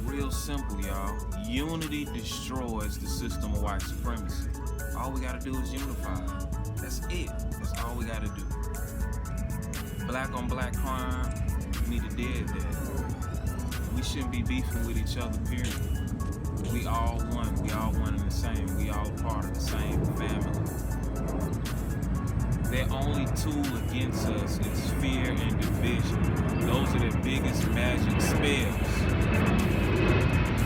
real simple, y'all. Unity destroys the system of white supremacy. All we gotta do is unify. That's it. That's all we gotta do. Black on black crime, we need to dead that. We shouldn't be beefing with each other, period. We all one. We all one and the same. We all part of the same family. Their only tool against us is fear and division. Those are their biggest magic spells.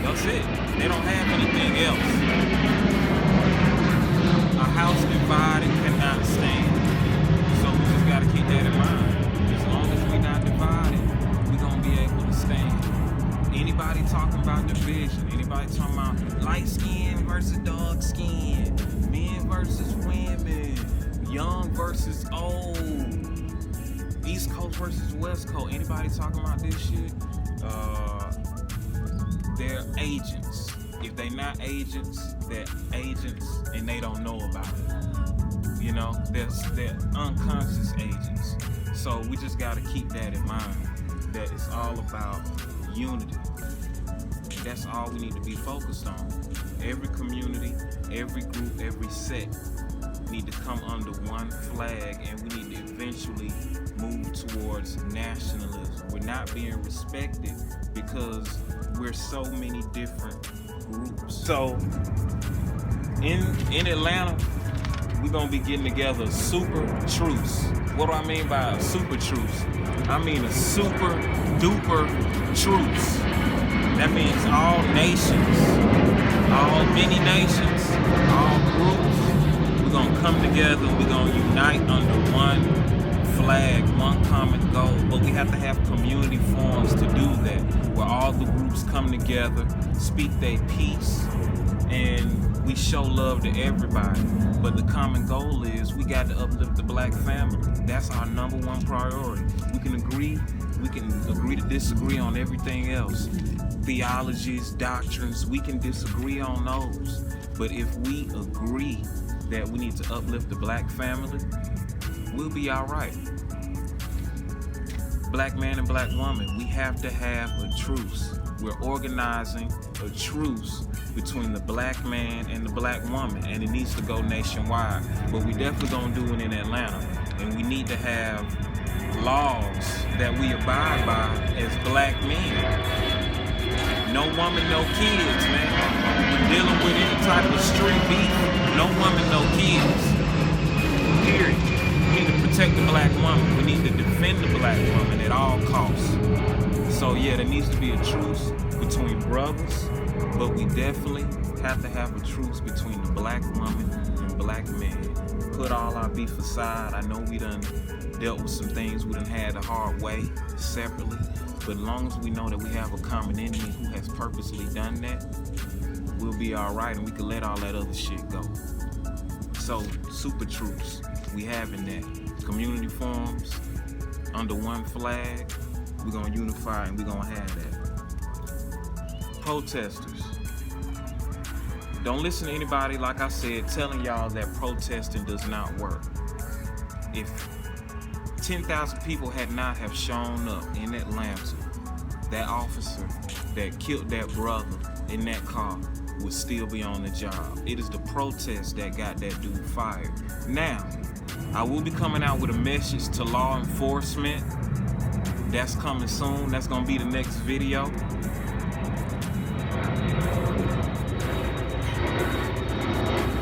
That's it. They don't have anything else. A house divided cannot stand. So we just gotta keep that in mind. As long as we're not divided, we're gonna be able to stand. Anybody talking about division, anybody talking about light skin versus dark skin, men versus women, young versus old, East Coast versus West Coast, anybody talking about this shit, they're agents. If they're not agents, they're agents and they don't know about it. You know, they're unconscious agents. So we just gotta keep that in mind, that it's all about unity. That's all we need to be focused on. Every community, every group, every sect need to come under one flag, and we need to eventually move towards nationalism. We're not being respected because we're so many different groups. So in Atlanta, we're gonna be getting together a super truce. What do I mean by a super truce? I mean a super duper truce. That means all nations, all many nations, all groups, we're gonna come together and we're gonna unite under one flag, one common goal. But we have to have community forums to do that, where all the groups come together, speak their piece, and we show love to everybody. But the common goal is we got to uplift the black family. That's our number one priority. We can agree to disagree on everything else. Theologies, doctrines, we can disagree on those. But if we agree that we need to uplift the black family, we'll be all right. Black man and black woman, we have to have a truce. We're organizing a truce between the black man and the black woman, and it needs to go nationwide. But we definitely gonna do it in Atlanta, and we need to have laws that we abide by as black men. No woman, no kids, man. When dealing with any type of street beef, no woman, no kids. Period. We need to protect the black woman. We need to defend the black woman at all costs. So yeah, there needs to be a truce between brothers, but we definitely have to have a truce between the black woman and black men. Put all our beef aside. I know we done dealt with some things we done had the hard way, separately. But as long as we know that we have a common enemy who has purposely done that, we'll be all right, and we can let all that other shit go. So, super truce, we having that. Community forums, under one flag, we're gonna unify and we're gonna have that. Protesters. Don't listen to anybody, like I said, telling y'all that protesting does not work. If 10,000 people had not have shown up in Atlanta, that officer that killed that brother in that car would still be on the job. It is the protest that got that dude fired. Now, I will be coming out with a message to law enforcement. That's coming soon. That's gonna be the next video.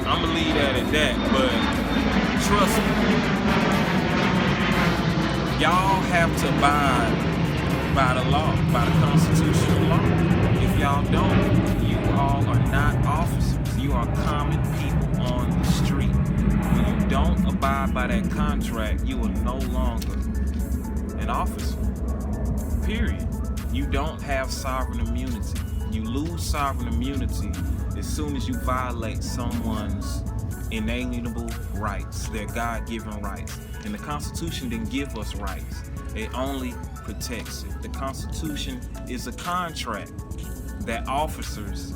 I'm gonna leave that at that, but trust me, y'all have to abide by the law, by the constitutional law. If y'all don't, you all are not officers. You are common people on the street. When you don't abide by that contract, you are no longer an officer. Period. You don't have sovereign immunity. You lose sovereign immunity as soon as you violate someone's inalienable rights, their God-given rights. And the Constitution didn't give us rights. It only protects it. The Constitution is a contract that officers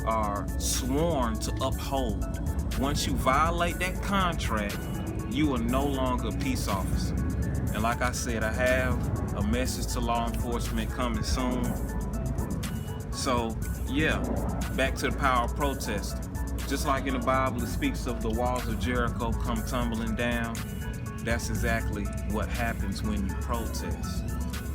are sworn to uphold. Once you violate that contract, you are no longer a peace officer. And like I said, I have a message to law enforcement coming soon. So, yeah, back to the power of protesting. Just like in the Bible, it speaks of the walls of Jericho come tumbling down. That's exactly what happens when you protest.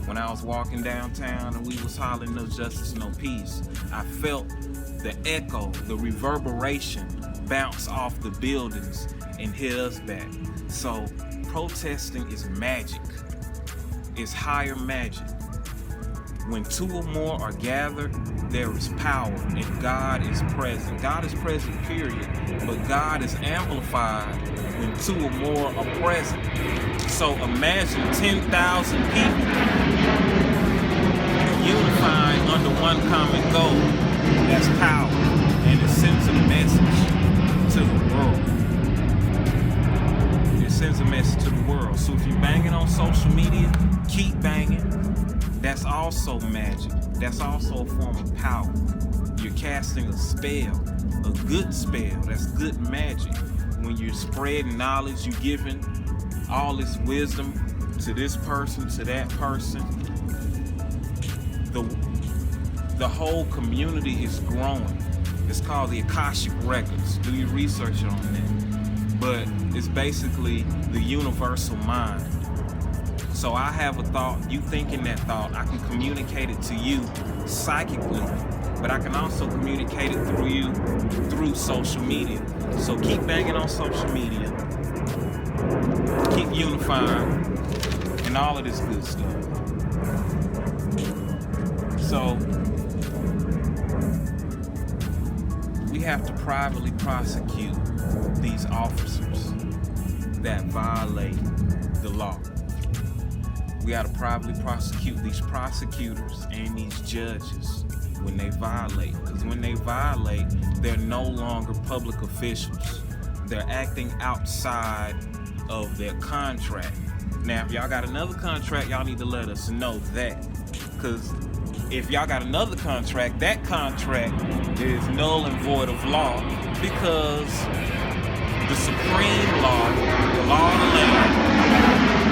When I was walking downtown and we was hollering no justice, no peace, I felt the echo, the reverberation bounce off the buildings and hit us back. So protesting is magic. It's higher magic. When two or more are gathered, there is power and God is present. God is present, period. But God is amplified when two or more are present. So imagine 10,000 people unifying under one common goal. That's power. And it sends a message to the world. It sends a message to the world. So if you're banging on social media, keep banging. That's also magic. That's also a form of power. You're casting a spell, a good spell. That's good magic. When you're spreading knowledge, you're giving all this wisdom to this person, to that person. The whole community is growing. It's called the Akashic Records. Do your research on that. But it's basically the universal mind. So I have a thought, you thinking that thought, I can communicate it to you psychically, but I can also communicate it through you through social media. So keep banging on social media, keep unifying, and all of this good stuff. So we have to privately prosecute these officers that violate the law. We got to privately prosecute these prosecutors and these judges when they violate. Because when they violate, they're no longer public officials. They're acting outside of their contract. Now, if y'all got another contract, y'all need to let us know that. Because if y'all got another contract, that contract is null and void of law because the supreme law, the law of the land,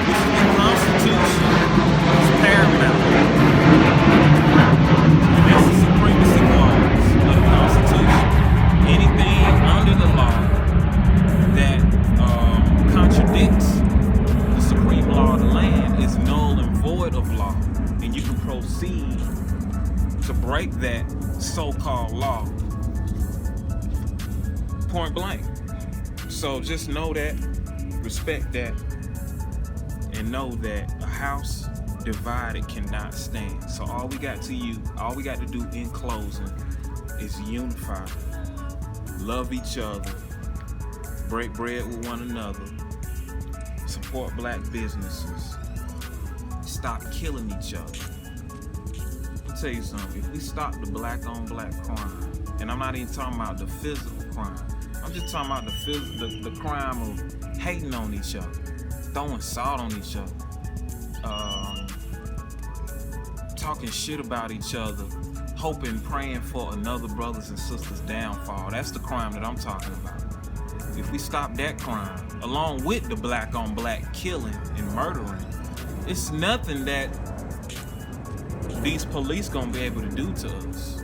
which is the Constitution, is paramount. And that's the supremacy clause of the Constitution. Anything under the law that contradicts the supreme law of the land is null and void of law. And you can proceed to break that so-called law point blank. So just know that, respect that, and know that a house divided cannot stand. So all we got to do in closing is unify, love each other, break bread with one another, support black businesses, stop killing each other. I'll tell you something, if we stop the black on black crime, and I'm not even talking about the physical crime, I'm just talking about the crime of hating on each other, throwing salt on each other, talking shit about each other, hoping, praying for another brother's and sisters' downfall. That's the crime that I'm talking about. If we stop that crime, along with the black on black killing and murdering, it's nothing that these police gonna be able to do to us.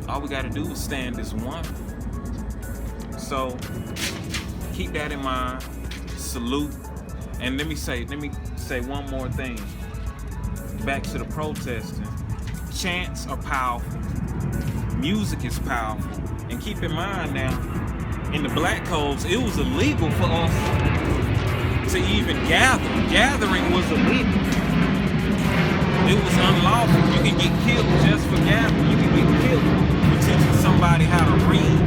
All we gotta do is stand as one. So keep that in mind. Salute. And let me say one more thing. Back to the protesting. Chants are powerful. Music is powerful. And keep in mind now, in the black codes, it was illegal for us to even gather. Gathering was illegal. It was unlawful. You can get killed just for gathering. You can get killed for teaching somebody how to read.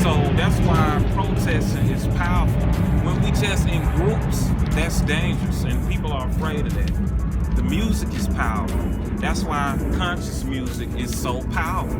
So that's why protesting is powerful. When we just in groups, that's dangerous, and people are afraid of that. The music is powerful. That's why conscious music is so powerful.